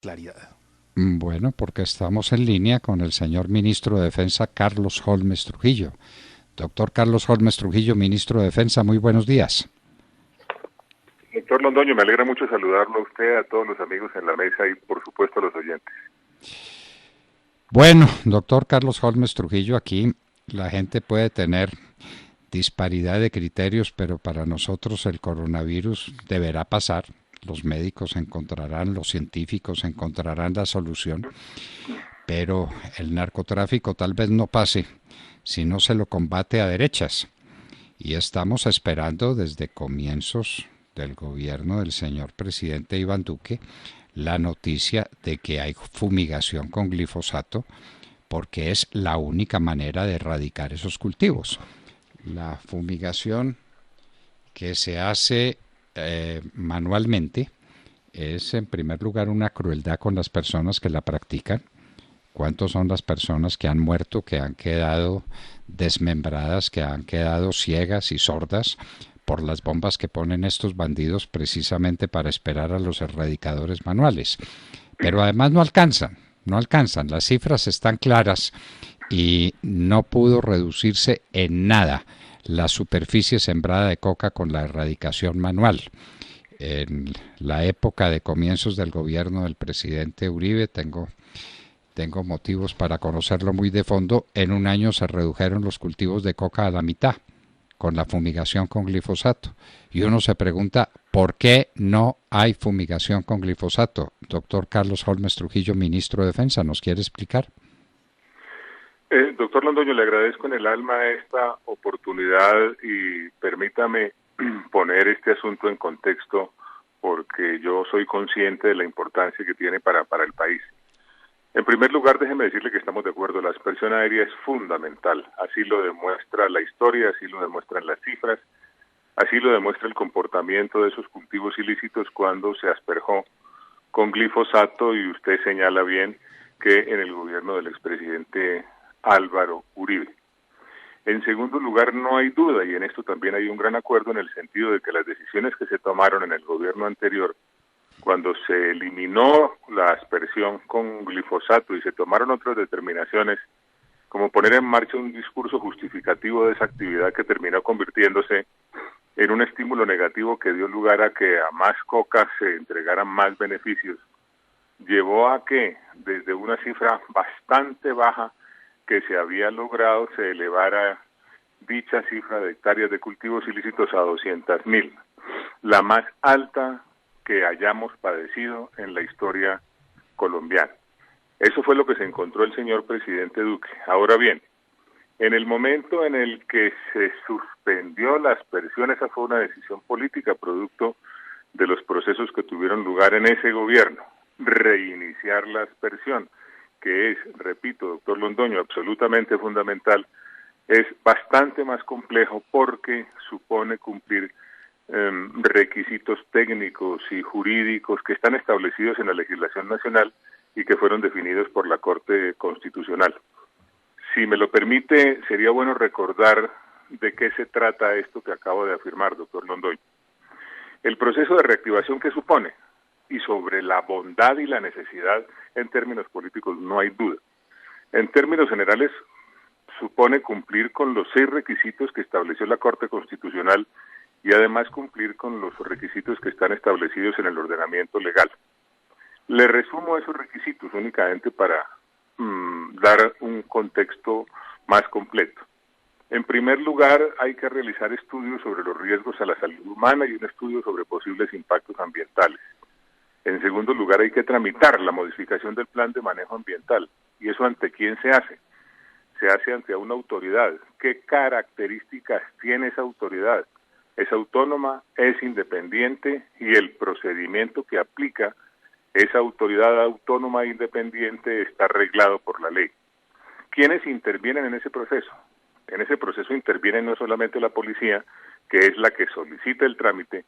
claridad. Bueno, porque estamos en línea con el señor ministro de Defensa, Carlos Holmes Trujillo. Doctor Carlos Holmes Trujillo, ministro de Defensa, muy buenos días. Doctor Londoño, me alegra mucho saludarlo a usted, a todos los amigos en la mesa y por supuesto a los oyentes. Bueno, doctor Carlos Holmes Trujillo, aquí la gente puede tener disparidad de criterios, pero para nosotros el coronavirus deberá pasar. Los médicos encontrarán, los científicos encontrarán la solución, pero el narcotráfico tal vez no pase si no se lo combate a derechas. Y estamos esperando desde comienzos del gobierno del señor presidente Iván Duque la noticia de que hay fumigación con glifosato porque es la única manera de erradicar esos cultivos. La fumigación que se hace manualmente es en primer lugar una crueldad con las personas que la practican. ¿Cuántos son las personas que han muerto, que han quedado desmembradas, que han quedado ciegas y sordas por las bombas que ponen estos bandidos precisamente para esperar a los erradicadores manuales? Pero además no alcanzan, las cifras están claras y no pudo reducirse en nada la superficie sembrada de coca con la erradicación manual. En la época de comienzos del gobierno del presidente Uribe, tengo motivos para conocerlo muy de fondo, en un año se redujeron los cultivos de coca a la mitad con la fumigación con glifosato. Y uno se pregunta, ¿por qué no hay fumigación con glifosato? Doctor Carlos Holmes Trujillo, ministro de Defensa, ¿nos quiere explicar? Doctor Londoño, le agradezco en el alma esta oportunidad y permítame poner este asunto en contexto porque yo soy consciente de la importancia que tiene para el país. En primer lugar, déjeme decirle que estamos de acuerdo, la aspersión aérea es fundamental, así lo demuestra la historia, así lo demuestran las cifras, así lo demuestra el comportamiento de esos cultivos ilícitos cuando se asperjó con glifosato y usted señala bien que en el gobierno del expresidente Álvaro Uribe. En segundo lugar, no hay duda, y en esto también hay un gran acuerdo en el sentido de que las decisiones que se tomaron en el gobierno anterior, cuando se eliminó la aspersión con glifosato y se tomaron otras determinaciones, como poner en marcha un discurso justificativo de esa actividad que terminó convirtiéndose en un estímulo negativo que dio lugar a que a más coca se entregaran más beneficios, llevó a que desde una cifra bastante baja que se había logrado se elevara dicha cifra de hectáreas de cultivos ilícitos a 200.000, la más alta que hayamos padecido en la historia colombiana. Eso fue lo que se encontró el señor presidente Duque. Ahora bien, en el momento en el que se suspendió la aspersión, esa fue una decisión política producto de los procesos que tuvieron lugar en ese gobierno. Reiniciar la aspersión, que es, repito, doctor Londoño, absolutamente fundamental, es bastante más complejo porque supone cumplir requisitos técnicos y jurídicos que están establecidos en la legislación nacional y que fueron definidos por la Corte Constitucional. Si me lo permite, sería bueno recordar de qué se trata esto que acabo de afirmar, doctor Londoño. El proceso de reactivación que supone, y sobre la bondad y la necesidad en términos políticos no hay duda. En términos generales, supone cumplir con los 6 requisitos que estableció la Corte Constitucional y además cumplir con los requisitos que están establecidos en el ordenamiento legal. Le resumo esos requisitos únicamente para dar un contexto más completo. En primer lugar, hay que realizar estudios sobre los riesgos a la salud humana y un estudio sobre posibles impactos ambientales. En segundo lugar, hay que tramitar la modificación del plan de manejo ambiental. ¿Y eso ante quién se hace? Se hace ante una autoridad. ¿Qué características tiene esa autoridad? Es autónoma, es independiente y el procedimiento que aplica esa autoridad autónoma e independiente está reglado por la ley. ¿Quiénes intervienen en ese proceso? En ese proceso interviene no solamente la policía, que es la que solicita el trámite,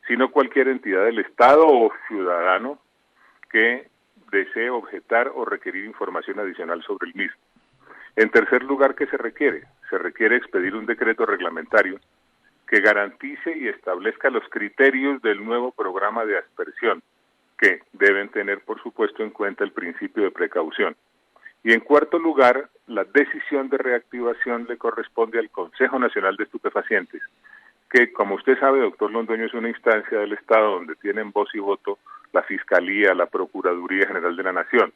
sino cualquier entidad del Estado o ciudadano que desee objetar o requerir información adicional sobre el mismo. En tercer lugar, ¿qué se requiere? Se requiere expedir un decreto reglamentario que garantice y establezca los criterios del nuevo programa de aspersión, que deben tener, por supuesto, en cuenta el principio de precaución. Y en cuarto lugar, la decisión de reactivación le corresponde al Consejo Nacional de Estupefacientes, que, como usted sabe, doctor Londoño, es una instancia del Estado donde tienen voz y voto la Fiscalía, la Procuraduría General de la Nación.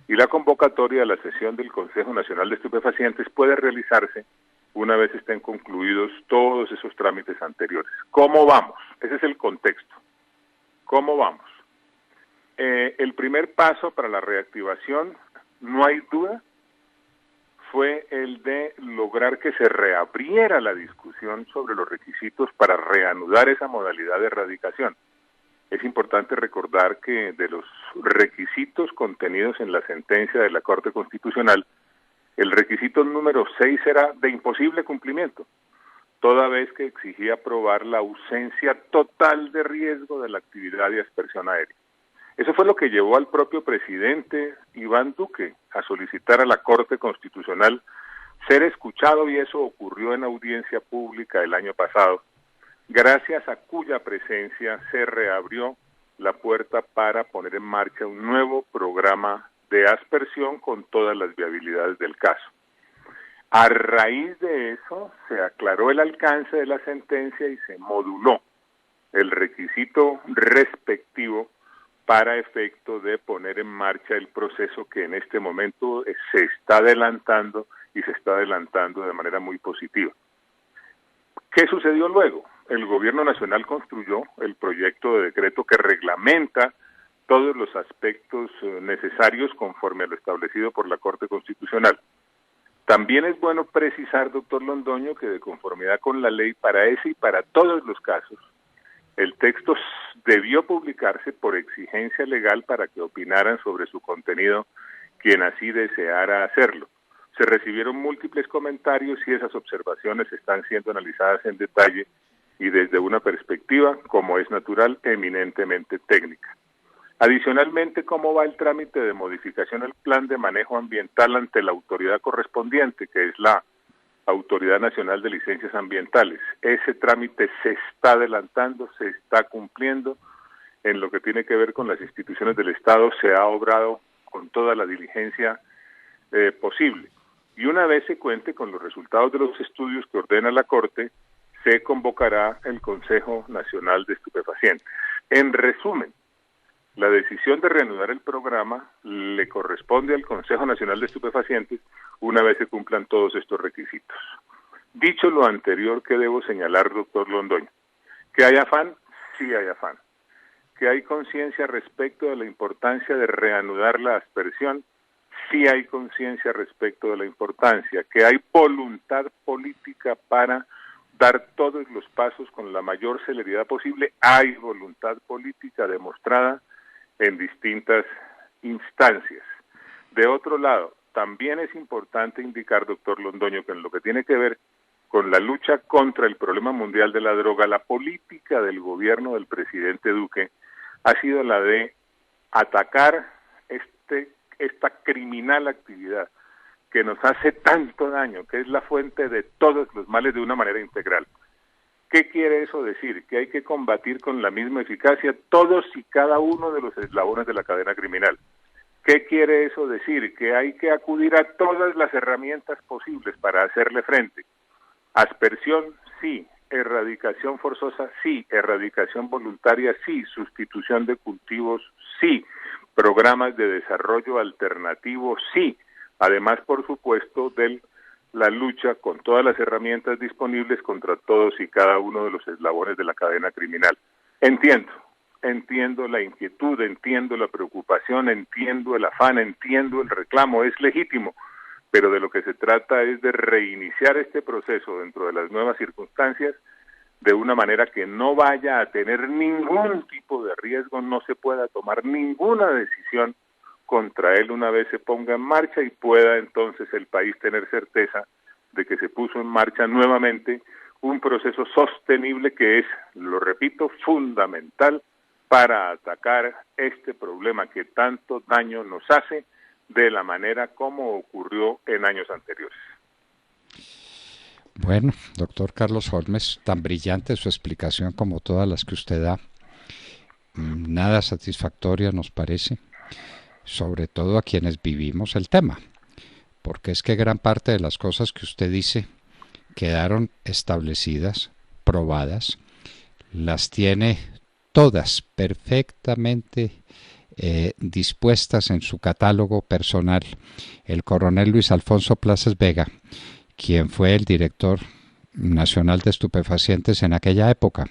Y la convocatoria a la sesión del Consejo Nacional de Estupefacientes puede realizarse una vez estén concluidos todos esos trámites anteriores. ¿Cómo vamos? Ese es el contexto. ¿Cómo vamos? El primer paso para la reactivación, no hay duda, fue el de lograr que se reabriera la discusión sobre los requisitos para reanudar esa modalidad de erradicación. Es importante recordar que de los requisitos contenidos en la sentencia de la Corte Constitucional, el requisito número 6 era de imposible cumplimiento, toda vez que exigía probar la ausencia total de riesgo de la actividad de aspersión aérea. Eso fue lo que llevó al propio presidente Iván Duque a solicitar a la Corte Constitucional ser escuchado, y eso ocurrió en audiencia pública el año pasado, gracias a cuya presencia se reabrió la puerta para poner en marcha un nuevo programa de aspersión con todas las viabilidades del caso. A raíz de eso se aclaró el alcance de la sentencia y se moduló el requisito respectivo para efecto de poner en marcha el proceso que en este momento se está adelantando, y se está adelantando de manera muy positiva. ¿Qué sucedió luego? El Gobierno Nacional construyó el proyecto de decreto que reglamenta todos los aspectos necesarios conforme a lo establecido por la Corte Constitucional. También es bueno precisar, doctor Londoño, que de conformidad con la ley, para ese y para todos los casos, el texto debió publicarse por exigencia legal para que opinaran sobre su contenido quien así deseara hacerlo. Se recibieron múltiples comentarios y esas observaciones están siendo analizadas en detalle y desde una perspectiva, como es natural, eminentemente técnica. Adicionalmente, ¿cómo va el trámite de modificación del plan de manejo ambiental ante la autoridad correspondiente, que es la Autoridad Nacional de Licencias Ambientales? Ese trámite se está adelantando, se está cumpliendo. En lo que tiene que ver con las instituciones del Estado, se ha obrado con toda la diligencia posible. Y una vez se cuente con los resultados de los estudios que ordena la Corte, se convocará el Consejo Nacional de Estupefacientes. En resumen, la decisión de reanudar el programa le corresponde al Consejo Nacional de Estupefacientes una vez se cumplan todos estos requisitos. Dicho lo anterior, ¿qué debo señalar, doctor Londoño? ¿Que hay afán? Sí hay afán. ¿Que hay conciencia respecto de la importancia de reanudar la aspersión? Sí hay conciencia respecto de la importancia. ¿Que hay voluntad política para dar todos los pasos con la mayor celeridad posible? Hay voluntad política demostrada en distintas instancias. De otro lado, también es importante indicar, doctor Londoño, que en lo que tiene que ver con la lucha contra el problema mundial de la droga, la política del gobierno del presidente Duque ha sido la de atacar esta criminal actividad que nos hace tanto daño, que es la fuente de todos los males, de una manera integral. ¿Qué quiere eso decir? Que hay que combatir con la misma eficacia todos y cada uno de los eslabones de la cadena criminal. ¿Qué quiere eso decir? Que hay que acudir a todas las herramientas posibles para hacerle frente. Aspersión, sí. Erradicación forzosa, sí. Erradicación voluntaria, sí. Sustitución de cultivos, sí. Programas de desarrollo alternativo, sí. Además, por supuesto, de la lucha con todas las herramientas disponibles contra todos y cada uno de los eslabones de la cadena criminal. Entiendo la inquietud, entiendo la preocupación, entiendo el afán, entiendo el reclamo, es legítimo, pero de lo que se trata es de reiniciar este proceso dentro de las nuevas circunstancias de una manera que no vaya a tener ningún tipo de riesgo, no se pueda tomar ninguna decisión contra él una vez se ponga en marcha y pueda entonces el país tener certeza de que se puso en marcha nuevamente un proceso sostenible que es, lo repito, fundamental para atacar este problema que tanto daño nos hace de la manera como ocurrió en años anteriores. Bueno, doctor Carlos Holmes, tan brillante su explicación como todas las que usted da. nada satisfactoria nos parece, sobre todo a quienes vivimos el tema, porque es que gran parte de las cosas que usted dice quedaron establecidas, probadas, las tiene todas perfectamente dispuestas en su catálogo personal el coronel Luis Alfonso Plazas Vega, quien fue el director nacional de estupefacientes en aquella época,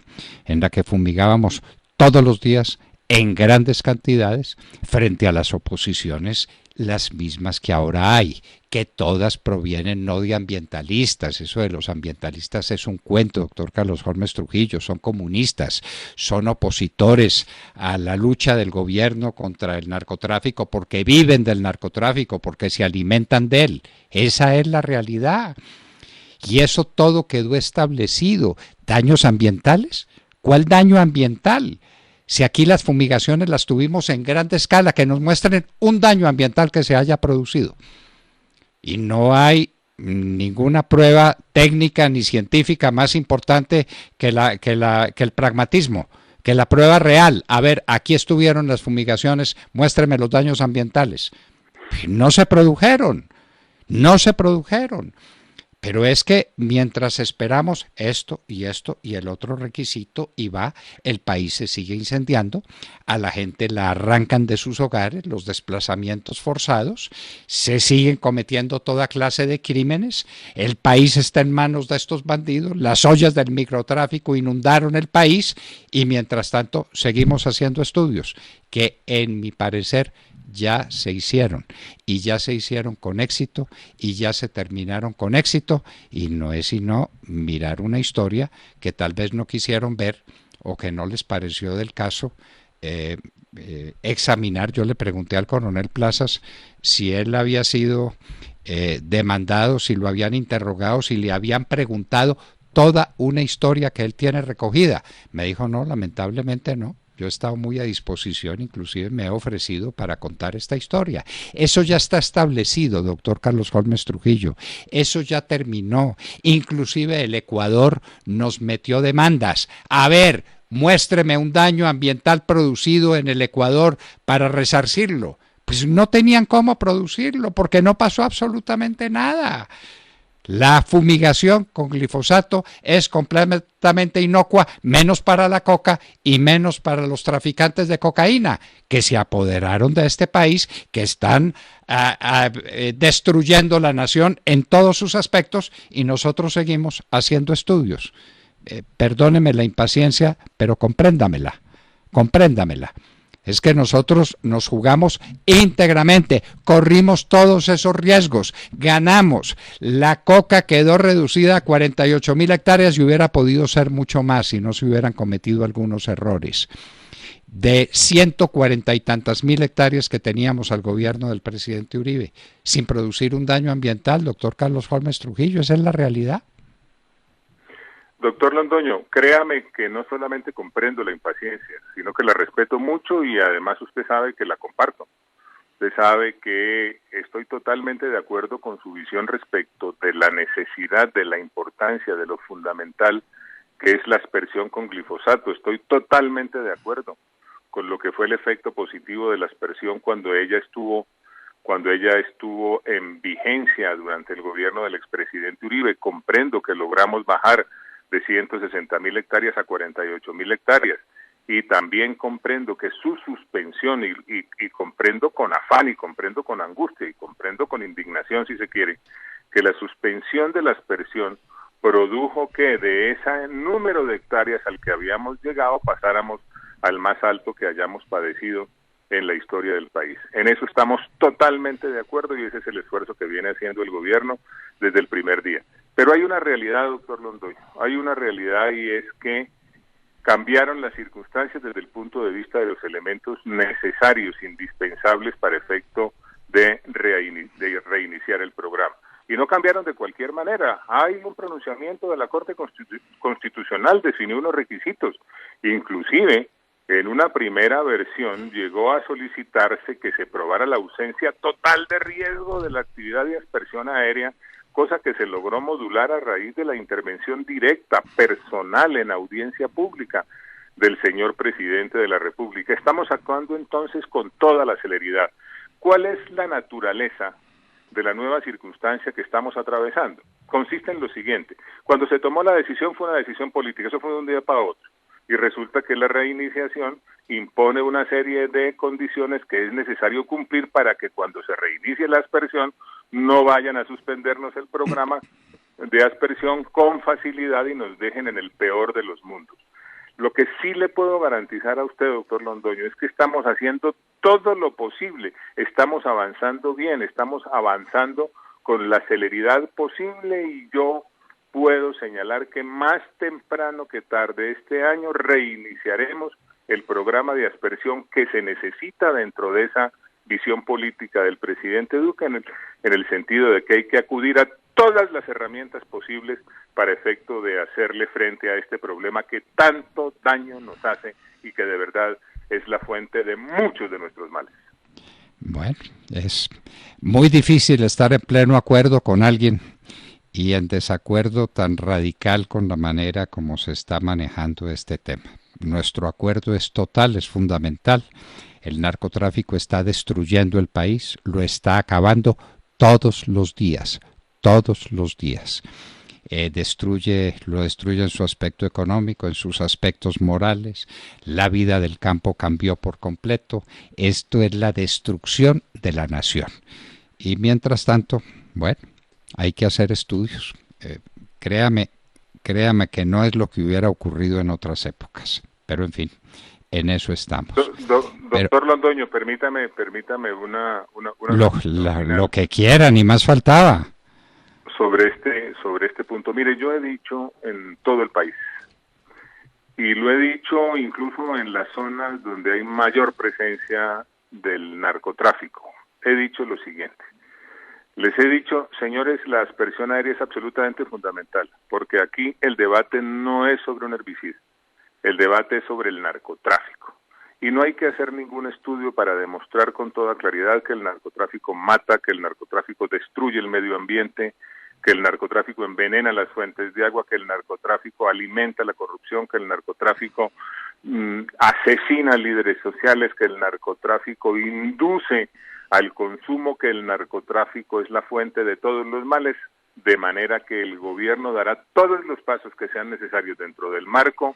en la que fumigábamos todos los días en grandes cantidades frente a las oposiciones, las mismas que ahora hay, que todas provienen no de ambientalistas. Eso de los ambientalistas es un cuento, doctor Carlos Holmes Trujillo. Son comunistas, son opositores a la lucha del gobierno contra el narcotráfico porque viven del narcotráfico, porque se alimentan de él. Esa es la realidad. Y eso todo quedó establecido. ¿Daños ambientales? ¿Cuál daño ambiental? Si aquí las fumigaciones las tuvimos en gran escala, que nos muestren un daño ambiental que se haya producido. Y no hay ninguna prueba técnica ni científica más importante que el pragmatismo, que la prueba real. A ver, aquí estuvieron las fumigaciones, muéstreme los daños ambientales. No se produjeron, no se produjeron. Pero es que mientras esperamos esto y el otro requisito y va, el país se sigue incendiando, a la gente la arrancan de sus hogares, los desplazamientos forzados, se siguen cometiendo toda clase de crímenes, el país está en manos de estos bandidos, las ollas del microtráfico inundaron el país y mientras tanto seguimos haciendo estudios que en mi parecer ya se hicieron y ya se hicieron con éxito y ya se terminaron con éxito y no es sino mirar una historia que tal vez no quisieron ver o que no les pareció del caso examinar. Yo le pregunté al coronel Plazas si él había sido demandado, si lo habían interrogado, si le habían preguntado toda una historia que él tiene recogida. Me dijo no, lamentablemente no. Yo he estado muy a disposición, inclusive me he ofrecido para contar esta historia. Eso ya está establecido, doctor Carlos Holmes Trujillo. Eso ya terminó. Inclusive el Ecuador nos metió demandas. A ver, muéstreme un daño ambiental producido en el Ecuador para resarcirlo. Pues no tenían cómo producirlo porque no pasó absolutamente nada. La fumigación con glifosato es completamente inocua, menos para la coca y menos para los traficantes de cocaína, que se apoderaron de este país, que están destruyendo la nación en todos sus aspectos y nosotros seguimos haciendo estudios. Perdóneme la impaciencia, pero compréndamela. Es que nosotros nos jugamos íntegramente, corrimos todos esos riesgos, ganamos. La coca quedó reducida a 48,000 hectáreas y hubiera podido ser mucho más si no se hubieran cometido algunos errores. De 140 y tantas mil hectáreas que teníamos al gobierno del presidente Uribe, sin producir un daño ambiental, doctor Carlos Holmes Trujillo, esa es la realidad. Doctor Londoño, créame que no solamente comprendo la impaciencia, sino que la respeto mucho y además usted sabe que la comparto. Usted sabe que estoy totalmente de acuerdo con su visión respecto de la necesidad, de la importancia, de lo fundamental que es la aspersión con glifosato. Estoy totalmente de acuerdo con lo que fue el efecto positivo de la aspersión cuando ella estuvo en vigencia durante el gobierno del expresidente Uribe. Comprendo que logramos bajar de 160,000 hectáreas a 48,000 hectáreas. Y también comprendo que su suspensión, y comprendo con afán, y comprendo con angustia, y comprendo con indignación, si se quiere, que la suspensión de la aspersión produjo que de ese número de hectáreas al que habíamos llegado pasáramos al más alto que hayamos padecido en la historia del país. En eso estamos totalmente de acuerdo y ese es el esfuerzo que viene haciendo el gobierno desde el primer día. Pero hay una realidad, doctor Londoño, hay una realidad y es que cambiaron las circunstancias desde el punto de vista de los elementos necesarios, indispensables para efecto de reiniciar el programa. Y no cambiaron de cualquier manera. Hay un pronunciamiento de la Corte Constitucional, definió unos requisitos, inclusive en una primera versión llegó a solicitarse que se probara la ausencia total de riesgo de la actividad de aspersión aérea, cosa que se logró modular a raíz de la intervención directa, personal, en audiencia pública del señor presidente de la República. Estamos actuando entonces con toda la celeridad. ¿Cuál es la naturaleza de la nueva circunstancia que estamos atravesando? Consiste en lo siguiente: cuando se tomó la decisión fue una decisión política, eso fue de un día para otro, y resulta que la reiniciación impone una serie de condiciones que es necesario cumplir para que cuando se reinicie la aspersión no vayan a suspendernos el programa de aspersión con facilidad y nos dejen en el peor de los mundos. Lo que sí le puedo garantizar a usted, doctor Londoño, es que estamos haciendo todo lo posible, estamos avanzando bien, estamos avanzando con la celeridad posible, y yo puedo señalar que más temprano que tarde este año reiniciaremos el programa de aspersión que se necesita dentro de esa visión política del presidente Duque, en el sentido de que hay que acudir a todas las herramientas posibles para efecto de hacerle frente a este problema que tanto daño nos hace y que de verdad es la fuente de muchos de nuestros males. Bueno, es muy difícil estar en pleno acuerdo con alguien y en desacuerdo tan radical con la manera como se está manejando este tema. Nuestro acuerdo es total, es fundamental. El narcotráfico está destruyendo el país, lo está acabando todos los días, todos los días. Lo destruye en su aspecto económico, en sus aspectos morales. La vida del campo cambió por completo. Esto es la destrucción de la nación. Y mientras tanto, bueno, hay que hacer estudios. Créame que no es lo que hubiera ocurrido en otras épocas. Pero en fin, en eso estamos. Doctor Londoño, permítame una lo que quiera, ni más faltaba. Sobre este punto. Mire, yo he dicho en todo el país, y lo he dicho incluso en las zonas donde hay mayor presencia del narcotráfico, he dicho lo siguiente: les he dicho, señores, la aspersión aérea es absolutamente fundamental, porque aquí el debate no es sobre un herbicida, el debate es sobre el narcotráfico. Y no hay que hacer ningún estudio para demostrar con toda claridad que el narcotráfico mata, que el narcotráfico destruye el medio ambiente, que el narcotráfico envenena las fuentes de agua, que el narcotráfico alimenta la corrupción, que el narcotráfico asesina líderes sociales, que el narcotráfico induce al consumo, que el narcotráfico es la fuente de todos los males, de manera que el gobierno dará todos los pasos que sean necesarios dentro del marco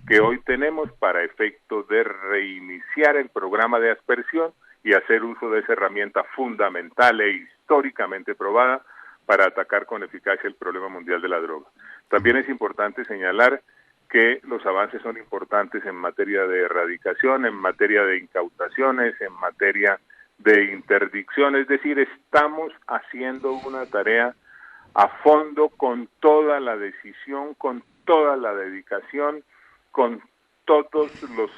que hoy tenemos para efecto de reiniciar el programa de aspersión y hacer uso de esa herramienta fundamental e históricamente probada para atacar con eficacia el problema mundial de la droga. También es importante señalar que los avances son importantes en materia de erradicación, en materia de incautaciones, en materia de interdicción, es decir, estamos haciendo una tarea a fondo con toda la decisión, con toda la dedicación, con todos los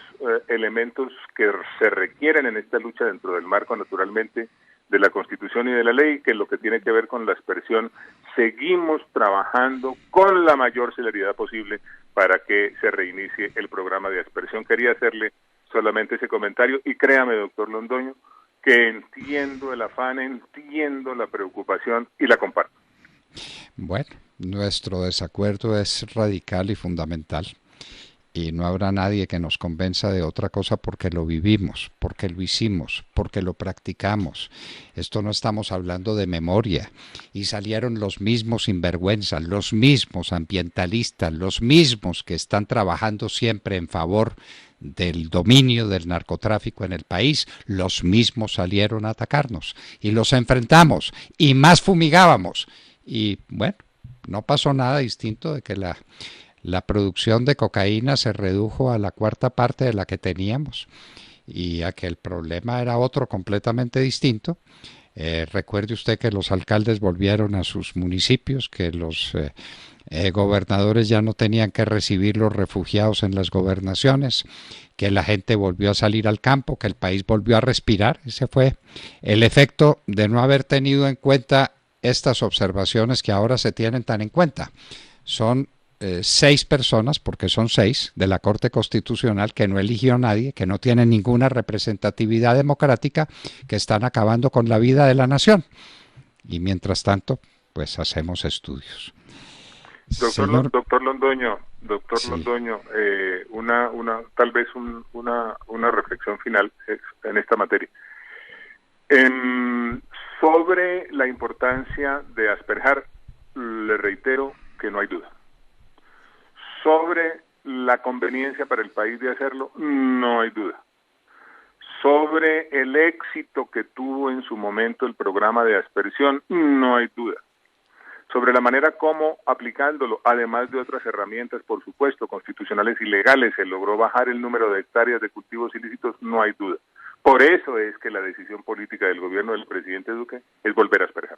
elementos que se requieren en esta lucha dentro del marco, naturalmente, de la Constitución y de la ley, que lo que tiene que ver con la aspersión, seguimos trabajando con la mayor celeridad posible para que se reinicie el programa de aspersión. Quería hacerle solamente ese comentario y créame, doctor Londoño, que entiendo el afán, entiendo la preocupación y la comparto. Bueno, nuestro desacuerdo es radical y fundamental. Y no habrá nadie que nos convenza de otra cosa porque lo vivimos, porque lo hicimos, porque lo practicamos. Esto no estamos hablando de memoria. Y salieron los mismos sinvergüenzas, los mismos ambientalistas, los mismos que están trabajando siempre en favor del dominio del narcotráfico en el país, los mismos salieron a atacarnos y los enfrentamos y más fumigábamos. Y bueno, no pasó nada distinto de que la producción de cocaína se redujo a la cuarta parte de la que teníamos y a que el problema era otro completamente distinto. Recuerde usted que los alcaldes volvieron a sus municipios, que los gobernadores ya no tenían que recibir los refugiados en las gobernaciones, que la gente volvió a salir al campo, que el país volvió a respirar. Ese fue el efecto de no haber tenido en cuenta estas observaciones que ahora se tienen tan en cuenta. Son 6 personas, porque son 6, de la Corte Constitucional que no eligió nadie, que no tienen ninguna representatividad democrática, que están acabando con la vida de la nación. Y mientras tanto, pues hacemos estudios. Señor, doctor sí, Londoño, tal vez una reflexión final en esta materia. En, sobre la importancia de asperjar, le reitero que no hay duda. Sobre la conveniencia para el país de hacerlo, no hay duda. Sobre el éxito que tuvo en su momento el programa de aspersión, no hay duda. Sobre la manera como aplicándolo, además de otras herramientas, por supuesto, constitucionales y legales, se logró bajar el número de hectáreas de cultivos ilícitos, no hay duda. Por eso es que la decisión política del gobierno del presidente Duque es volver a asperjar.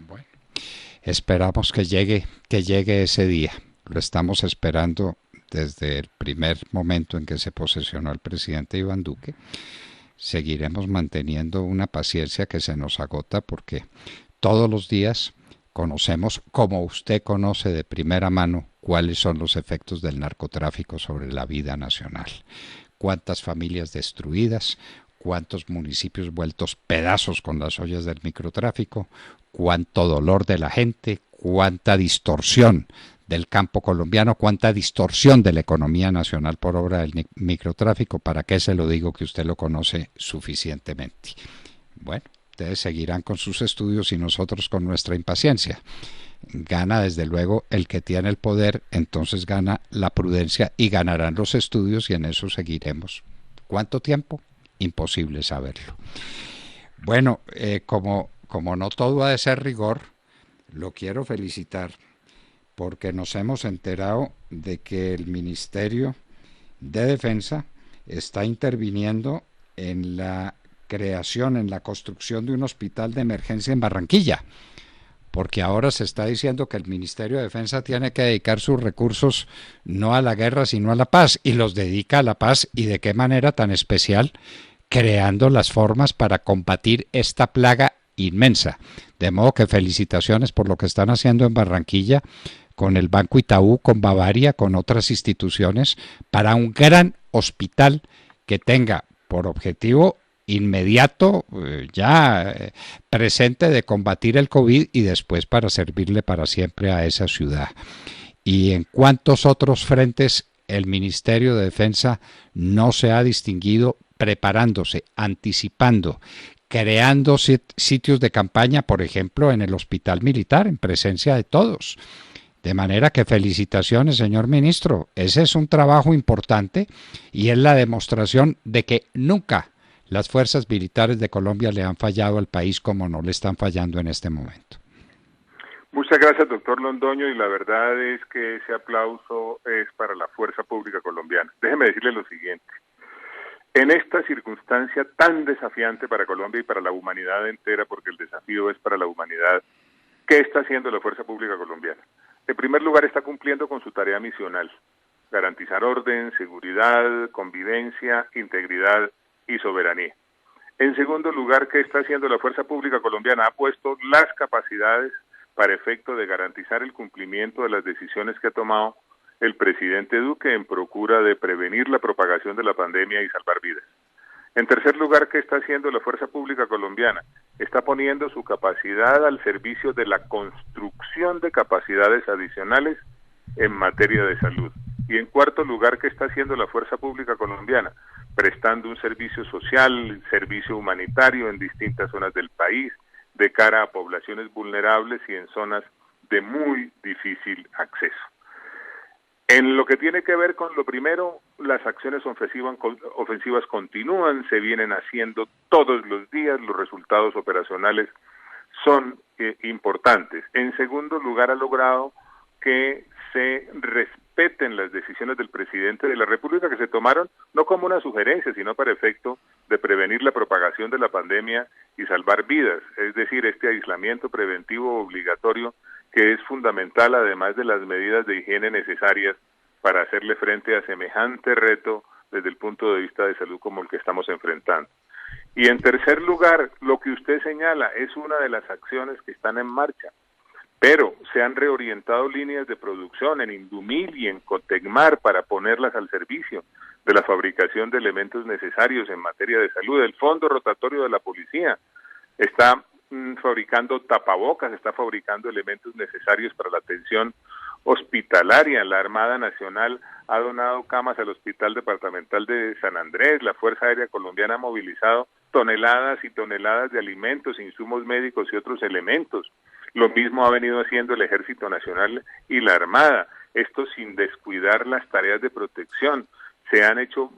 bueno, esperamos que llegue ese día. Lo estamos esperando desde el primer momento en que se posesionó el presidente Iván Duque. Seguiremos manteniendo una paciencia que se nos agota porque todos los días conocemos, como usted conoce de primera mano, cuáles son los efectos del narcotráfico sobre la vida nacional. Cuántas familias destruidas, cuántos municipios vueltos pedazos con las ollas del microtráfico, cuánto dolor de la gente, cuánta distorsión del campo colombiano, cuánta distorsión de la economía nacional por obra del microtráfico. ¿Para qué se lo digo que usted lo conoce suficientemente? Bueno, ustedes seguirán con sus estudios y nosotros con nuestra impaciencia. Gana desde luego el que tiene el poder, entonces gana la prudencia y ganarán los estudios y en eso seguiremos. ¿Cuánto tiempo? Imposible saberlo. Bueno, como no todo ha de ser rigor, lo quiero felicitar porque nos hemos enterado de que el Ministerio de Defensa está interviniendo en la creación, en la construcción de un hospital de emergencia en Barranquilla, porque ahora se está diciendo que el Ministerio de Defensa tiene que dedicar sus recursos no a la guerra sino a la paz, y los dedica a la paz, y de qué manera tan especial, creando las formas para combatir esta plaga inmensa. De modo que felicitaciones por lo que están haciendo en Barranquilla con el Banco Itaú, con Bavaria, con otras instituciones, para un gran hospital que tenga por objetivo inmediato, presente, de combatir el COVID y después para servirle para siempre a esa ciudad. Y en cuántos otros frentes el Ministerio de Defensa no se ha distinguido preparándose, anticipando, creando sitios de campaña, por ejemplo, en el Hospital Militar, en presencia de todos. De manera que felicitaciones, señor ministro. Ese es un trabajo importante y es la demostración de que nunca las fuerzas militares de Colombia le han fallado al país como no le están fallando en este momento. Muchas gracias, doctor Londoño, y la verdad es que ese aplauso es para la fuerza pública colombiana. Déjeme decirle lo siguiente. En esta circunstancia tan desafiante para Colombia y para la humanidad entera, porque el desafío es para la humanidad, ¿qué está haciendo la fuerza pública colombiana? En primer lugar, está cumpliendo con su tarea misional, garantizar orden, seguridad, convivencia, integridad y soberanía. En segundo lugar, ¿qué está haciendo la fuerza pública colombiana? Ha puesto las capacidades para efecto de garantizar el cumplimiento de las decisiones que ha tomado el presidente Duque en procura de prevenir la propagación de la pandemia y salvar vidas. En tercer lugar, ¿qué está haciendo la fuerza pública colombiana? Está poniendo su capacidad al servicio de la construcción de capacidades adicionales en materia de salud. Y en cuarto lugar, ¿qué está haciendo la fuerza pública colombiana? Prestando un servicio social, servicio humanitario en distintas zonas del país, de cara a poblaciones vulnerables y en zonas de muy difícil acceso. En lo que tiene que ver con lo primero, las acciones ofensivas continúan, se vienen haciendo todos los días, los resultados operacionales son importantes. En segundo lugar, ha logrado que se respeten las decisiones del presidente de la República que se tomaron no como una sugerencia, sino para efecto de prevenir la propagación de la pandemia y salvar vidas, es decir, este aislamiento preventivo obligatorio que es fundamental, además de las medidas de higiene necesarias para hacerle frente a semejante reto desde el punto de vista de salud como el que estamos enfrentando. Y en tercer lugar, lo que usted señala es una de las acciones que están en marcha, pero se han reorientado líneas de producción en Indumil y en Cotecmar para ponerlas al servicio de la fabricación de elementos necesarios en materia de salud. El Fondo Rotatorio de la Policía está fabricando tapabocas, está fabricando elementos necesarios para la atención hospitalaria. La Armada Nacional ha donado camas al Hospital Departamental de San Andrés, la Fuerza Aérea Colombiana ha movilizado toneladas y toneladas de alimentos, insumos médicos y otros elementos. Lo mismo ha venido haciendo el Ejército Nacional y la Armada, esto sin descuidar las tareas de protección. Se han hecho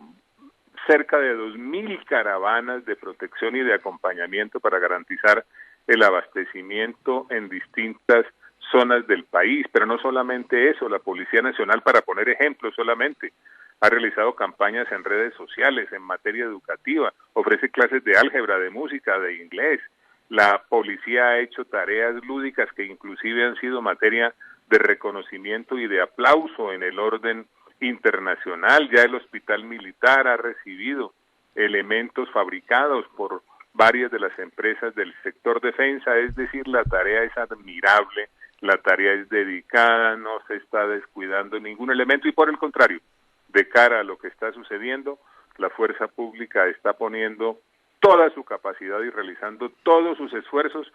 cerca de 2.000 caravanas de protección y de acompañamiento para garantizar el abastecimiento en distintas zonas del país, pero no solamente eso, la Policía Nacional, para poner ejemplos solamente, ha realizado campañas en redes sociales, en materia educativa, ofrece clases de álgebra, de música, de inglés. La policía ha hecho tareas lúdicas que inclusive han sido materia de reconocimiento y de aplauso en el orden internacional. Ya el Hospital Militar ha recibido elementos fabricados por varias de las empresas del sector defensa, es decir, la tarea es admirable, la tarea es dedicada, no se está descuidando ningún elemento y por el contrario, de cara a lo que está sucediendo, la fuerza pública está poniendo toda su capacidad y realizando todos sus esfuerzos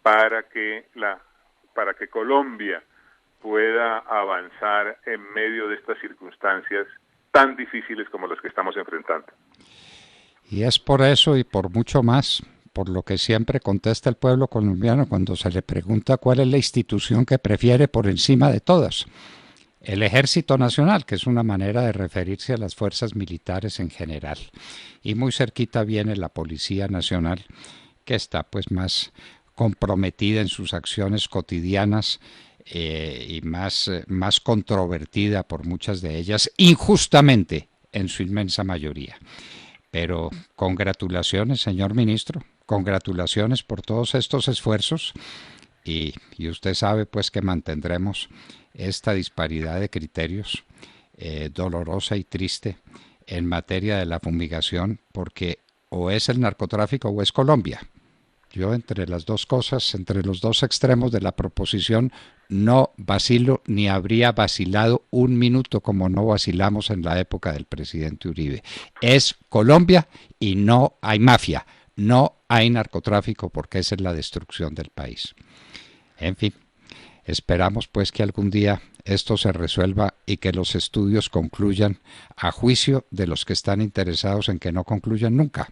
para que Colombia pueda avanzar en medio de estas circunstancias tan difíciles como las que estamos enfrentando. Y es por eso y por mucho más, por lo que siempre contesta el pueblo colombiano cuando se le pregunta cuál es la institución que prefiere por encima de todas. El Ejército Nacional, que es una manera de referirse a las fuerzas militares en general. Y muy cerquita viene la Policía Nacional, que está pues más comprometida en sus acciones cotidianas y más controvertida por muchas de ellas, injustamente en su inmensa mayoría. Pero congratulaciones, señor ministro, congratulaciones por todos estos esfuerzos y usted sabe pues que mantendremos esta disparidad de criterios dolorosa y triste en materia de la fumigación, porque o es el narcotráfico o es Colombia. Yo entre las dos cosas, entre los dos extremos de la proposición, no vacilo ni habría vacilado un minuto como no vacilamos en la época del presidente Uribe. Es Colombia y no hay mafia, no hay narcotráfico porque esa es la destrucción del país. En fin, esperamos pues que algún día esto se resuelva y que los estudios concluyan a juicio de los que están interesados en que no concluyan nunca.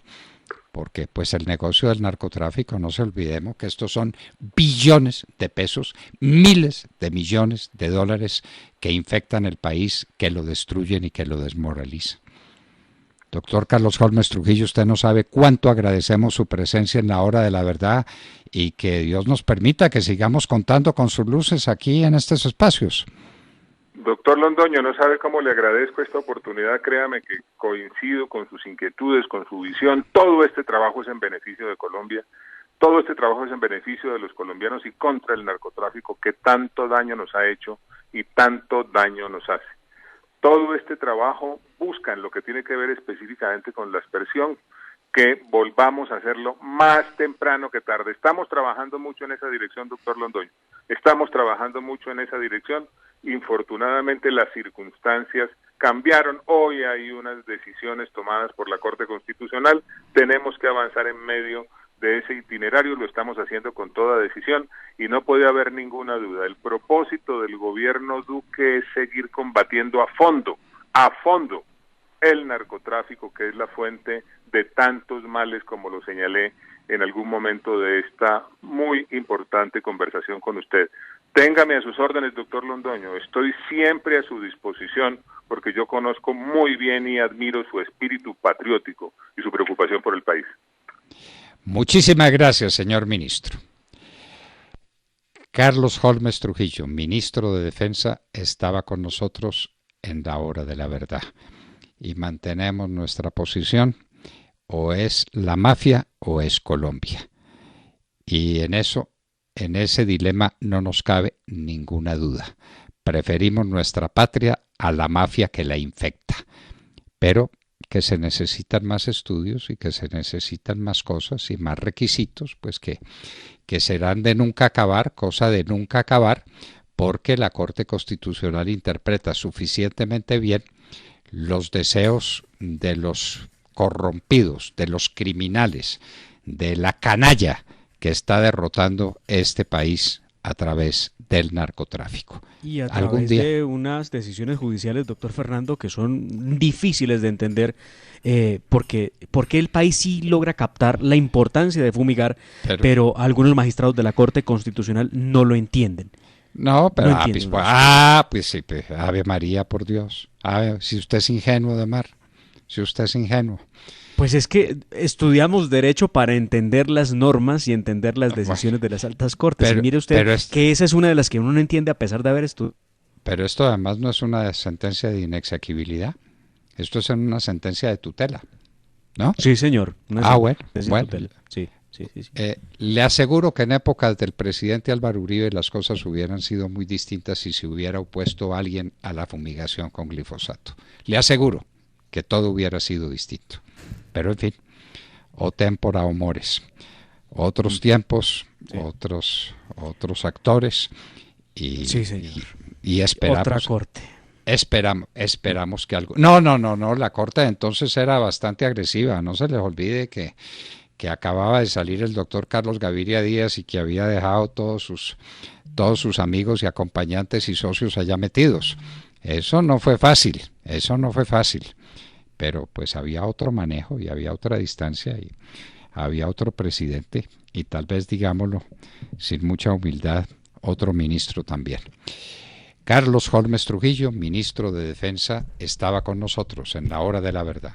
Porque pues el negocio del narcotráfico, no se olvidemos que estos son billones de pesos, miles de millones de dólares que infectan el país, que lo destruyen y que lo desmoralizan. Doctor Carlos Holmes Trujillo, usted no sabe cuánto agradecemos su presencia en la hora de la verdad y que Dios nos permita que sigamos contando con sus luces aquí en estos espacios. Doctor Londoño, no sabe cómo le agradezco esta oportunidad, créame que coincido con sus inquietudes, con su visión. Todo este trabajo es en beneficio de Colombia, todo este trabajo es en beneficio de los colombianos y contra el narcotráfico que tanto daño nos ha hecho y tanto daño nos hace. Todo este trabajo busca en lo que tiene que ver específicamente con la aspersión, que volvamos a hacerlo más temprano que tarde. Estamos trabajando mucho en esa dirección, doctor Londoño. Estamos trabajando mucho en esa dirección. Infortunadamente las circunstancias cambiaron. Hoy hay unas decisiones tomadas por la Corte Constitucional. Tenemos que avanzar en medio de ese itinerario. Lo estamos haciendo con toda decisión y no puede haber ninguna duda. El propósito del gobierno Duque es seguir combatiendo a fondo el narcotráfico, que es la fuente de tantos males, como lo señalé en algún momento de esta muy importante conversación con usted. Téngame a sus órdenes, doctor Londoño. Estoy siempre a su disposición porque yo conozco muy bien y admiro su espíritu patriótico y su preocupación por el país. Muchísimas gracias, señor ministro. Carlos Holmes Trujillo, ministro de Defensa, estaba con nosotros en la hora de la verdad. Y mantenemos nuestra posición, o es la mafia o es Colombia. Y en ese dilema no nos cabe ninguna duda. Preferimos nuestra patria a la mafia que la infecta. Pero que se necesitan más estudios y que se necesitan más cosas y más requisitos, pues que serán de nunca acabar, cosa de nunca acabar, porque la Corte Constitucional interpreta suficientemente bien los deseos de los corrompidos, de los criminales, de la canalla que está derrotando este país a través del narcotráfico. Y a Algún través día, de unas decisiones judiciales, doctor Fernando, que son difíciles de entender, porque el país sí logra captar la importancia de fumigar, pero, pero algunos magistrados de la Corte Constitucional no lo entienden. no, No pero entienden. pues sí, pues, Ave María, por Dios. Si usted es ingenuo de mar, si usted es ingenuo. Pues es que estudiamos derecho para entender las normas y entender las decisiones de las altas cortes. Y mire usted que esa es una de las que uno no entiende a pesar de haber estudiado. Pero esto además no es una sentencia de inexequibilidad. Esto es una sentencia de tutela, ¿no? Sí, señor. Bueno. Sí. Le aseguro que en épocas del presidente Álvaro Uribe las cosas hubieran sido muy distintas si se hubiera opuesto a alguien a la fumigación con glifosato. Le aseguro que todo hubiera sido distinto. Pero en fin, o tempora o mores. Otros tiempos, sí. otros actores y, sí, señor. y esperamos. Otra corte. Esperamos que algo. No, la corte entonces era bastante agresiva. No se les olvide que acababa de salir el doctor Carlos Gaviria Díaz y que había dejado todos sus amigos y acompañantes y socios allá metidos. Eso no fue fácil. Pero pues había otro manejo y había otra distancia y había otro presidente y tal vez, digámoslo, sin mucha humildad, otro ministro también. Carlos Holmes Trujillo, ministro de Defensa, estaba con nosotros en la hora de la verdad.